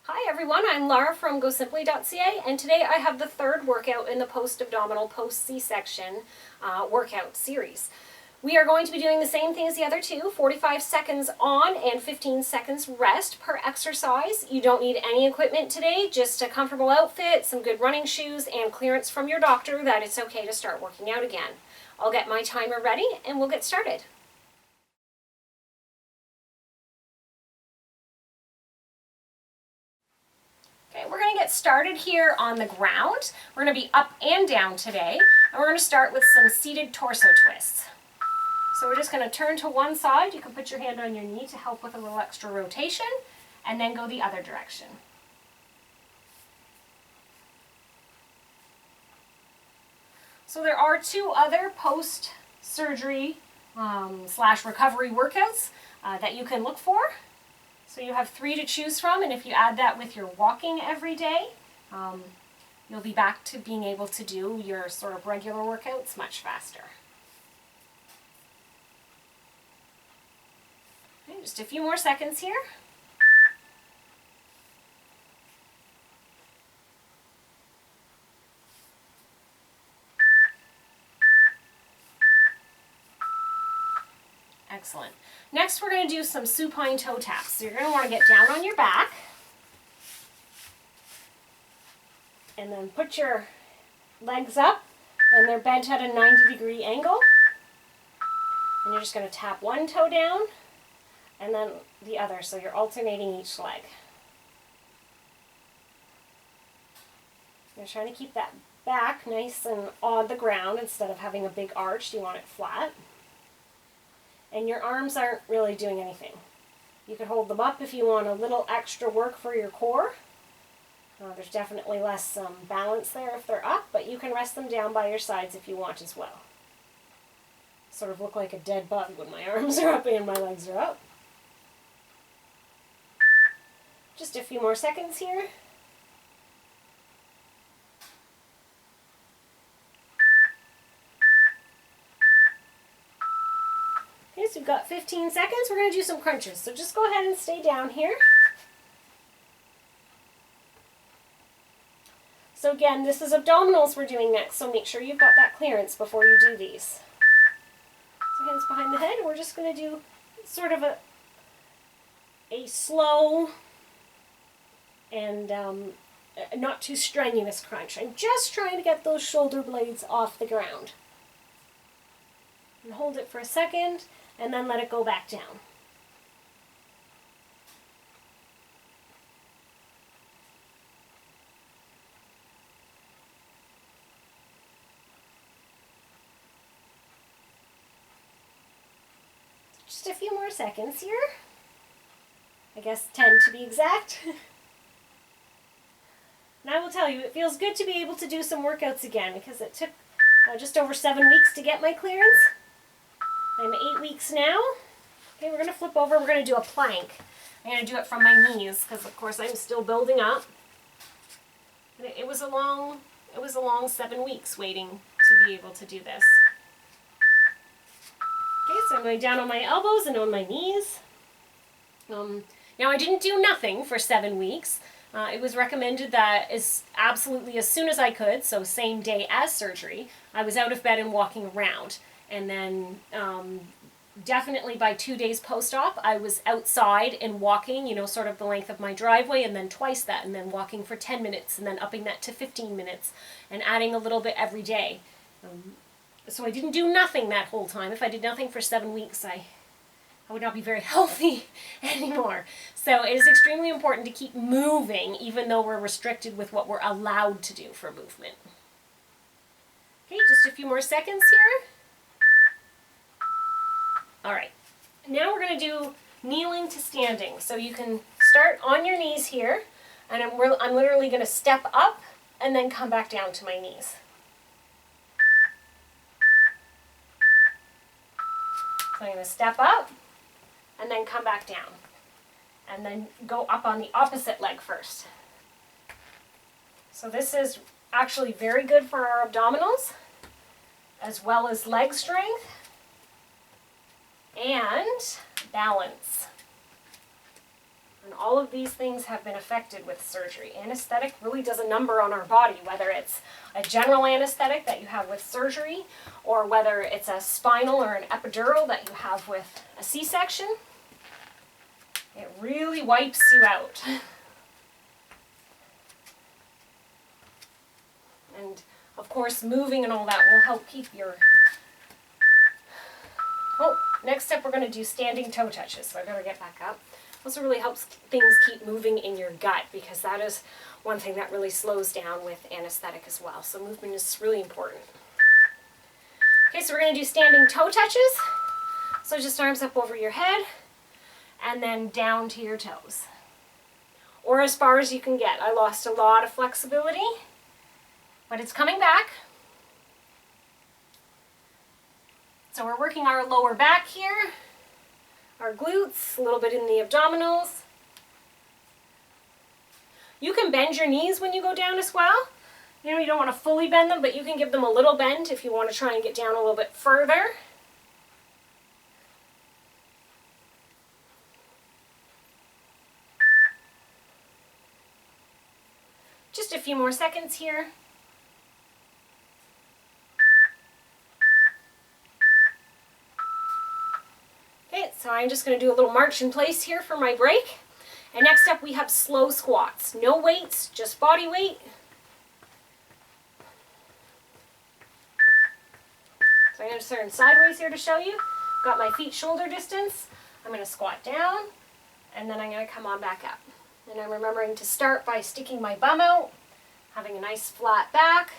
Hi everyone, I'm Laura from gosimpli.ca, and today I have the third workout in the Post Abdominal Post C-section workout series. We are going to be doing the same thing as the other two, 45 seconds on and 15 seconds rest per exercise. You don't need any equipment today, just a comfortable outfit, some good running shoes, and clearance from your doctor that it's okay to start working out again. I'll get my timer ready and we'll get started. Okay, we're going to get started here on the ground. We're going to be up and down today, and we're going to start with some seated torso twists. So we're just going to turn to one side. You can put your hand on your knee to help with a little extra rotation, and then go the other direction. So there are two other post-surgery / recovery workouts that you can look for. So you have 3 to choose from, and if you add that with your walking every day, you'll be back to being able to do your sort of regular workouts much faster. Okay, just a few more seconds here. Excellent. Next, we're going to do some supine toe taps. So you're going to want to get down on your back and then put your legs up, and they're bent at a 90-degree angle. And you're just going to tap one toe down and then the other, so you're alternating each leg. You're trying to keep that back nice and on the ground instead of having a big arch. You want it flat. And your arms aren't really doing anything. You can hold them up if you want a little extra work for your core. There's definitely less balance there if they're up, but you can rest them down by your sides if you want as well. Sort of look like a dead bug when my arms are up and my legs are up. Just a few more seconds here. Okay, so we've got 15 seconds. We're going to do some crunches. So just go ahead and stay down here. So again, this is abdominals we're doing next, so make sure you've got that clearance before you do these. So hands behind the head. We're just going to do sort of a slow and not too strenuous crunch. I'm just trying to get those shoulder blades off the ground. And hold it for a second, and then let it go back down. Just a few more seconds here. I guess 10 to be exact. And I will tell you, it feels good to be able to do some workouts again, because it took just over 7 weeks to get my clearance. I'm 8 weeks now. Okay, we're going to flip over. We're going to do a plank. I'm going to do it from my knees because, of course, I'm still building up. It was a long 7 weeks waiting to be able to do this. Okay, so I'm going down on my elbows and on my knees. Now, I didn't do nothing for 7 weeks. It was recommended that absolutely as soon as I could, so same day as surgery, I was out of bed and walking around. And then definitely by 2 days post-op, I was outside and walking, sort of the length of my driveway, and then twice that, and then walking for 10 minutes, and then upping that to 15 minutes, and adding a little bit every day. So I didn't do nothing that whole time. If I did nothing for 7 weeks, I would not be very healthy anymore. So it is extremely important to keep moving, even though we're restricted with what we're allowed to do for movement. Okay, just a few more seconds here. All right, now we're going to do kneeling to standing. So you can start on your knees here, and I'm literally going to step up and then come back down to my knees. So I'm going to step up and then come back down, and then go up on the opposite leg first. So this is actually very good for our abdominals, as well as leg strength and balance. And all of these things have been affected with surgery. Anesthetic really does a number on our body, whether it's a general anesthetic that you have with surgery, or whether it's a spinal or an epidural that you have with a C-section. It really wipes you out. And of course, moving and all that will help keep your... Oh, next step we're going to do standing toe touches. So I better get back up. Also really helps things keep moving in your gut, because that is one thing that really slows down with anesthetic as well. So movement is really important. Okay, so we're going to do standing toe touches. So just arms up over your head and then down to your toes. Or as far as you can get. I lost a lot of flexibility, but it's coming back. So we're working our lower back here, our glutes, a little bit in the abdominals. You can bend your knees when you go down as well. You know, you don't want to fully bend them, but you can give them a little bend if you want to try and get down a little bit further. Just a few more seconds here. Okay, so I'm just going to do a little march in place here for my break. And next up we have slow squats. No weights, just body weight. So I'm going to turn sideways here to show you. Got my feet shoulder distance. I'm going to squat down, and then I'm going to come on back up. And I'm remembering to start by sticking my bum out, having a nice flat back,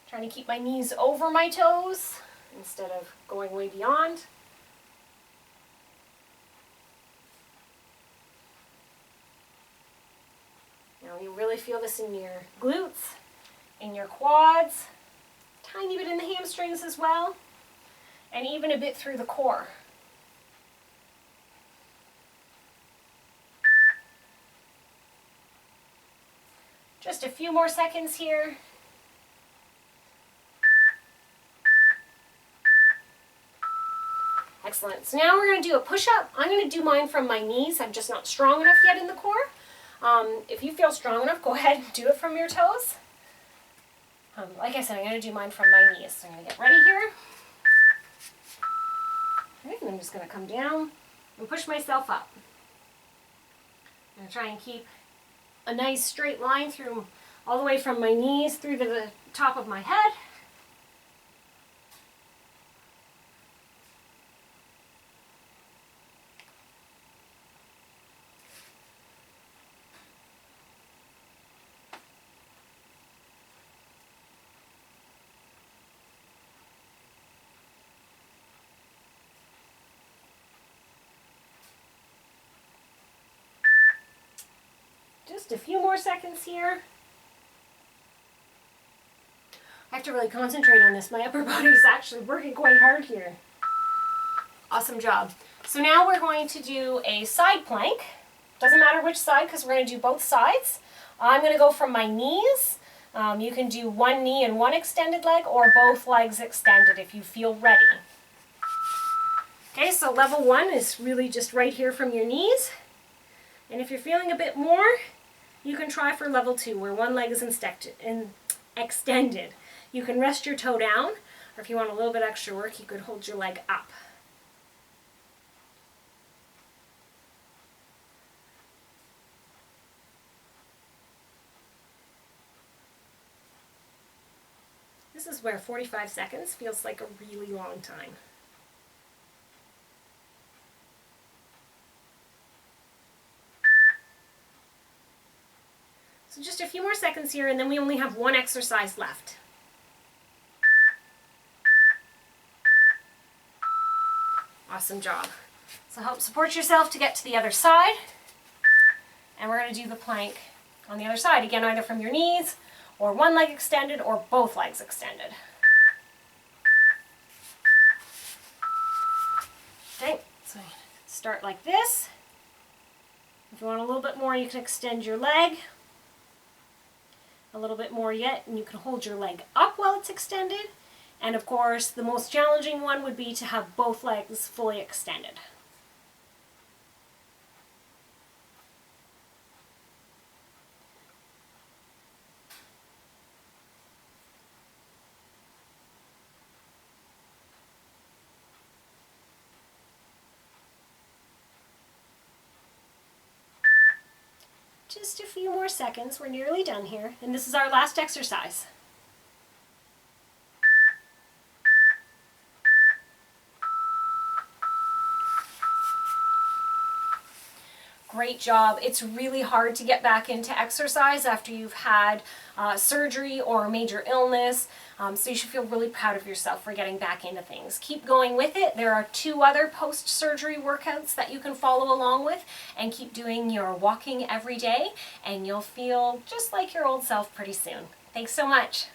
trying to keep my knees over my toes instead of going way beyond. Now you really feel this in your glutes, in your quads, tiny bit in the hamstrings as well, and even a bit through the core. Just a few more seconds here. Excellent. So now we're going to do a push-up. I'm going to do mine from my knees. I'm just not strong enough yet in the core. If you feel strong enough, go ahead and do it from your toes. Like I said, I'm going to do mine from my knees. So I'm going to get ready here. Okay, and I'm just going to come down and push myself up. I'm going to try and keep a nice straight line through all the way from my knees through to the top of my head. Just a few more seconds here. I have to really concentrate on this. My upper body is actually working quite hard here. Awesome job. So now we're going to do a side plank. Doesn't matter which side, because we're going to do both sides. I'm going to go from my knees. You can do one knee and one extended leg, or both legs extended if you feel ready. Okay, so level 1 is really just right here from your knees. And if you're feeling a bit more, you can try for level 2, where one leg is extended. You can rest your toe down, or if you want a little bit extra work, you could hold your leg up. This is where 45 seconds feels like a really long time. So just a few more seconds here, and then we only have one exercise left. Awesome job. So help support yourself to get to the other side. And we're going to do the plank on the other side. Again, either from your knees, or one leg extended, or both legs extended. Okay, so start like this. If you want a little bit more, you can extend your leg. A little bit more yet, and you can hold your leg up while it's extended. And of course, the most challenging one would be to have both legs fully extended. Just a few more seconds. We're nearly done here. And this is our last exercise. Great job. It's really hard to get back into exercise after you've had surgery or a major illness. So you should feel really proud of yourself for getting back into things. Keep going with it. There are 2 other post-surgery workouts that you can follow along with, and keep doing your walking every day, and you'll feel just like your old self pretty soon. Thanks so much.